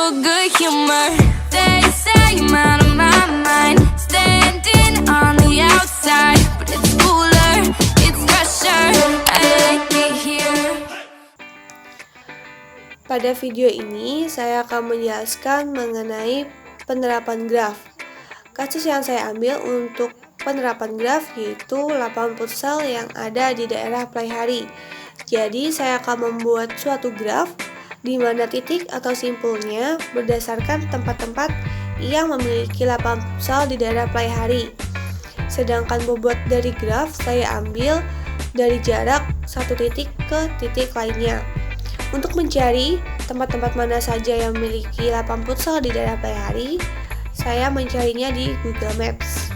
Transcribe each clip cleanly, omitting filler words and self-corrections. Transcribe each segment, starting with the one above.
so good humor. They say I'm out of my mind, standing on the outside, but it's cooler, it's fresher. I like it here. Pada video ini saya akan menjelaskan mengenai penerapan graf. Kasus yang saya ambil untuk penerapan graf yaitu lapangan futsal yang ada di daerah Playhari. Jadi saya akan membuat suatu graf di mana titik atau simpulnya berdasarkan tempat-tempat yang memiliki lapangan futsal di daerah Playhari. Sedangkan bobot dari graf saya ambil dari jarak satu titik ke titik lainnya. Untuk mencari tempat-tempat mana saja yang memiliki lapangan futsal di daerah Playhari, saya mencarinya di Google Maps.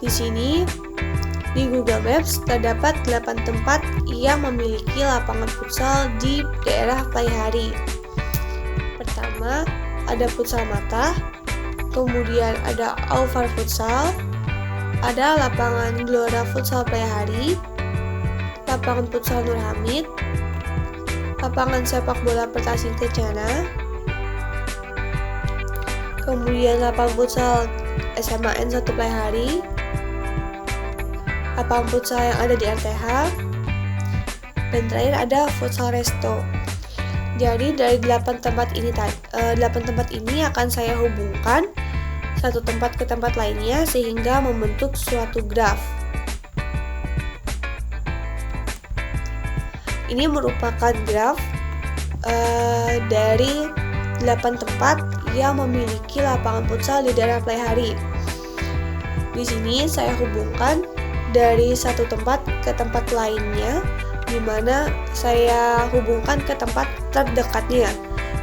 Di sini di Google Maps terdapat 8 tempat yang memiliki lapangan futsal di daerah Playhari. Pertama, ada Futsal Mata, kemudian ada Alvar Futsal, ada lapangan Gelora Futsal Playhari, lapangan futsal Nur Hamid, lapangan sepak bola Pertasing Kencana, kemudian lapangan futsal SMA N1 Playhari, lapangan futsal yang ada di RTH, dan terakhir ada Futsal Resto. Jadi dari 8 tempat ini akan saya hubungkan satu tempat ke tempat lainnya sehingga membentuk suatu graf. Ini merupakan graf dari 8 tempat yang memiliki lapangan futsal di daerah Playhari. Di sini saya hubungkan dari satu tempat ke tempat lainnya, di mana saya hubungkan ke tempat terdekatnya.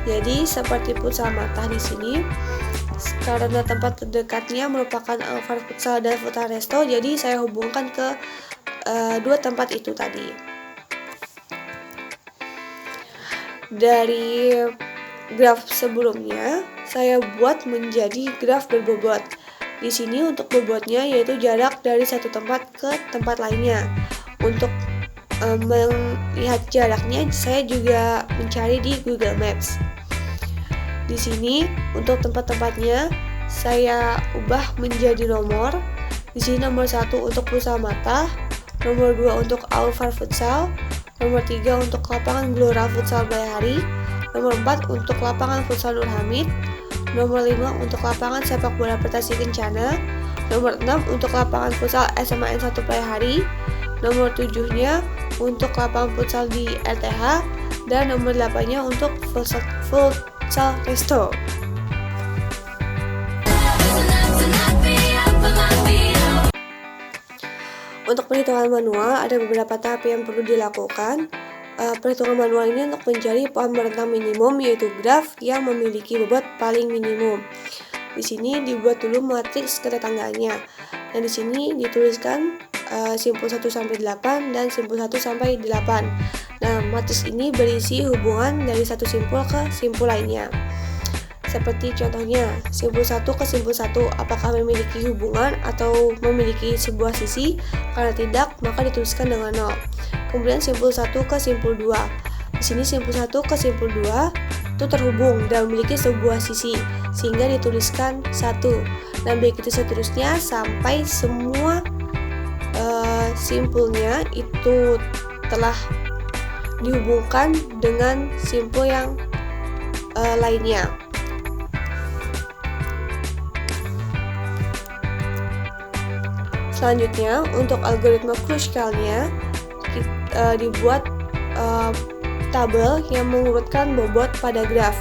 Jadi seperti Futsal Mata di sini, karena tempat terdekatnya merupakan Alvar Futsal dan Futsal Resto, jadi saya hubungkan ke dua tempat itu tadi. Dari graf sebelumnya, saya buat menjadi graf berbobot. Di sini untuk bobotnya yaitu jarak dari satu tempat ke tempat lainnya. Untuk melihat jaraknya saya juga mencari di Google Maps. Di sini untuk tempat-tempatnya saya ubah menjadi nomor. Di sini nomor 1 untuk Futsal Mata, nomor 2 untuk Alvar Futsal, nomor 3 untuk lapangan Gelora Futsal Playhari, nomor 4 untuk lapangan futsal Nur Hamid, nomor 5 untuk lapangan sepak bola Pertasing Kencana, nomor 6 untuk lapangan futsal SMA N1 Playhari, nomor 7-nya untuk lapangan futsal di RTH, dan nomor 8-nya untuk futsal Resto. Untuk perhitungan manual ada beberapa tahap yang perlu dilakukan. Perhitungan manual ini untuk mencari pohon merentang minimum yaitu graf yang memiliki bobot paling minimum. Di sini dibuat dulu matriks ketetangganya. Dan di sini dituliskan simpul 1 sampai 8 dan simpul 1 sampai 8. Nah, matriks ini berisi hubungan dari satu simpul ke simpul lainnya. Seperti contohnya, simpul 1 ke simpul 1 apakah memiliki hubungan atau memiliki sebuah sisi? Kalau tidak, maka dituliskan dengan 0. Kemudian simpul 1 ke simpul 2. Di sini simpul 1 ke simpul 2 itu terhubung dan memiliki sebuah sisi, sehingga dituliskan 1. Dan begitu seterusnya sampai semua simpulnya itu telah dihubungkan dengan simpul yang lainnya. Selanjutnya, untuk algoritma Kruskal-nya dibuat tabel yang mengurutkan bobot pada graf.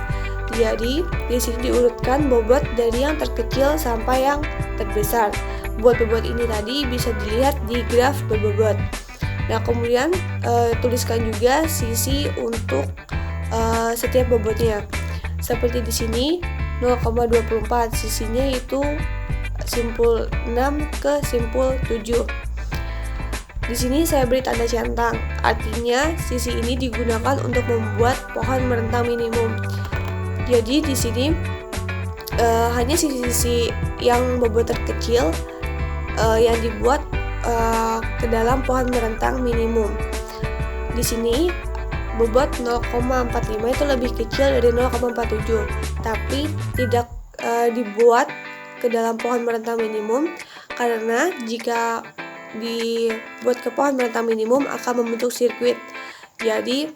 Jadi, di sini diurutkan bobot dari yang terkecil sampai yang terbesar. Bobot ini tadi bisa dilihat di graf berbobot. Nah, kemudian tuliskan juga sisi untuk setiap bobotnya. Seperti di sini 0,24, sisinya itu simpul 6 ke simpul 7. Di sini saya beri tanda centang, artinya sisi ini digunakan untuk membuat pohon merentang minimum. Jadi di sini hanya sisi-sisi yang bobot terkecil yang dibuat ke dalam pohon merentang minimum. Di sini bobot 0,45 itu lebih kecil dari 0,47, tapi tidak dibuat ke dalam pohon merentang minimum, karena jika dibuat ke pohon merentang minimum akan membentuk sirkuit. Jadi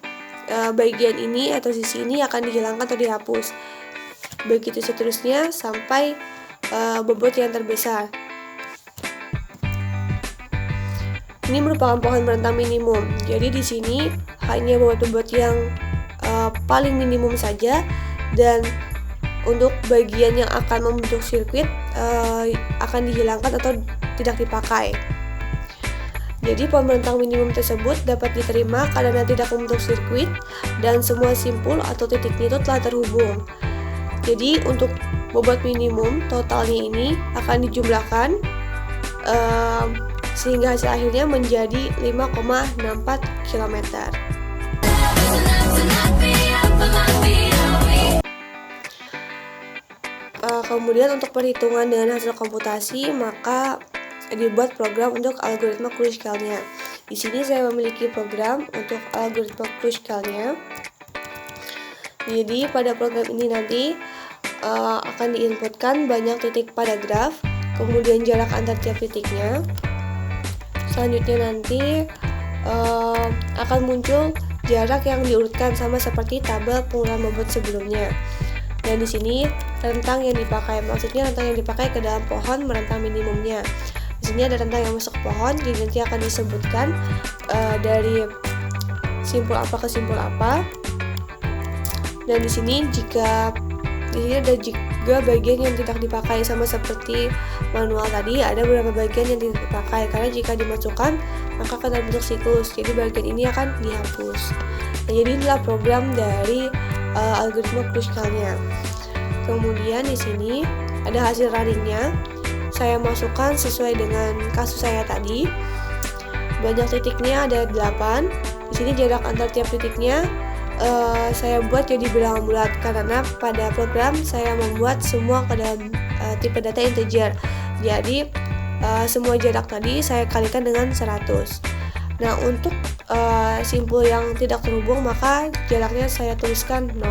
bagian ini atau sisi ini akan dihilangkan atau dihapus. Begitu seterusnya sampai bobot yang terbesar. Ini merupakan pohon merentang minimum. Jadi di sini hanya bobot-bobot yang paling minimum saja, dan untuk bagian yang akan membentuk sirkuit akan dihilangkan atau tidak dipakai. Jadi pohon merentang minimum tersebut dapat diterima karena tidak membentuk sirkuit dan semua simpul atau titiknya itu telah terhubung. Jadi untuk bobot minimum totalnya ini akan dijumlahkan sehingga hasil akhirnya menjadi 5,64 km. Kemudian untuk perhitungan dengan hasil komputasi, maka dibuat program untuk algoritma Kruskal-nya. Di sini saya memiliki program untuk algoritma Kruskal-nya. Jadi pada program ini nanti akan diinputkan banyak titik pada graf, kemudian jarak antar tiap titiknya. Selanjutnya nanti akan muncul jarak yang diurutkan sama seperti tabel pengurahan bobot sebelumnya. Dan di sini rentang yang dipakai, maksudnya rentang yang dipakai ke dalam pohon merentang minimumnya. Di sini ada rentang yang masuk ke pohon, jadi nanti akan disebutkan dari simpul apa ke simpul apa. Dan di sini ada juga bagian yang tidak dipakai, sama seperti manual tadi, ada beberapa bagian yang tidak dipakai karena jika dimasukkan maka akan terbentuk siklus. Jadi bagian ini akan dihapus. Nah, jadi inilah program dari algoritma Kruskal-nya. Kemudian di sini ada hasil runningnya. Saya masukkan sesuai dengan kasus saya tadi. Banyak titiknya ada 8. Di sini jarak antar tiap titiknya saya buat jadi bilangan bulat karena pada program saya membuat semua ke dalam tipe data integer. Jadi semua jarak tadi saya kalikan dengan 100. Nah, untuk simpul yang tidak terhubung maka jaraknya saya tuliskan 0.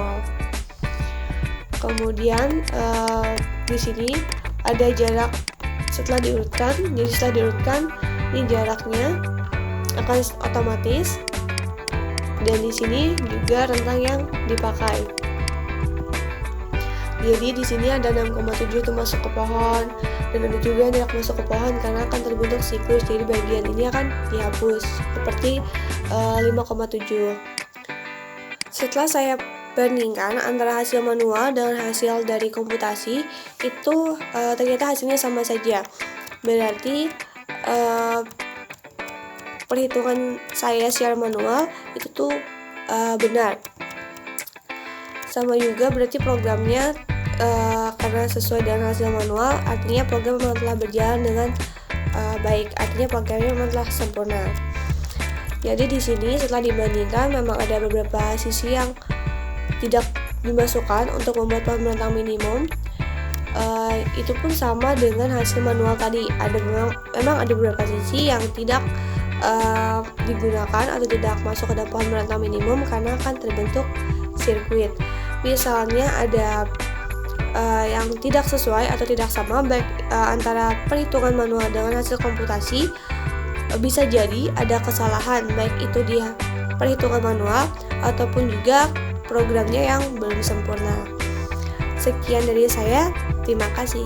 Kemudian di sini ada jarak setelah diurutkan. Jadi setelah diurutkan ini jaraknya akan otomatis. Dan di sini juga rentang yang dipakai. Jadi di sini ada 6,7 itu masuk ke pohon, dan ada juga yang tidak masuk ke pohon karena akan terbentuk siklus. Jadi bagian ini akan dihapus seperti 5,7. Setelah saya bandingkan antara hasil manual dengan hasil dari komputasi, itu ternyata hasilnya sama saja. Berarti perhitungan saya secara manual itu tuh benar. Sama juga berarti programnya karena sesuai dengan hasil manual, artinya program memang telah berjalan dengan baik, artinya programnya memang telah sempurna. Jadi di sini setelah dibandingkan memang ada beberapa sisi yang tidak dimasukkan untuk membuat pohon merentang minimum. Itu pun sama dengan hasil manual tadi. Memang ada beberapa sisi yang tidak digunakan atau tidak masuk ke dalam pohon merentang minimum karena akan terbentuk sirkuit. Misalnya ada yang tidak sesuai atau tidak sama baik antara perhitungan manual dengan hasil komputasi. Bisa jadi ada kesalahan baik itu di perhitungan manual ataupun juga programnya yang belum sempurna. Sekian dari saya, terima kasih.